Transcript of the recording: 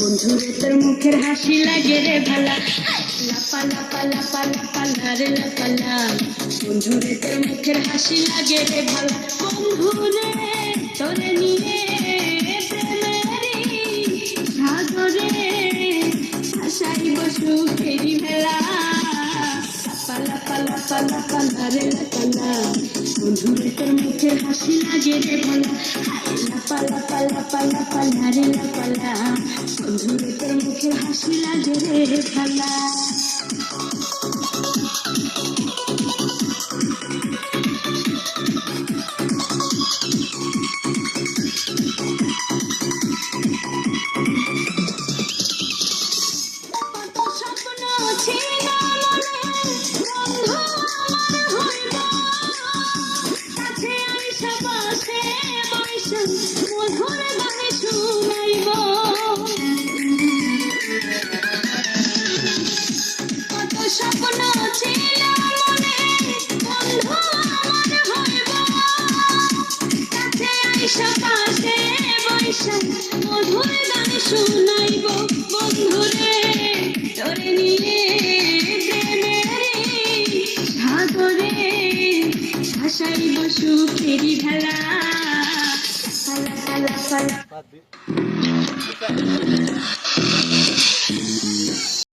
বন্ধুরে তোর মুখের হাসি লাগে রে ভালা, লাপা লাপা লাপা লাপা লারে লাপালা, বন্ধুরে তোর মুখের হাসি লাগে রে ভালা, বন্ধুরে তোরে নিয়ে প্রেমেরি সাগরে ভাসাইব সুখেরি ভেলা, লাপা লাপা লাপা লারে লাপালা, বন্ধুরে তোর মুখের হাসি লাগে রে ভালা, লাপা লাপা লাপা লাপা লারে লাপালা, বন্ধুরে তোর মুখের হাসি লাগে রে ভালা। মধুর গানে শুনাইব কত স্বপ্ন ছিল মনে, বন্ধু আমার হইব, কাছে আইসা পাশে বৈশা মধুর গানে শুনাইব, বন্ধুরে তোরে নিয়ে প্রেমেরি সাগরে ভাসাইব সুখেরি ভেলা।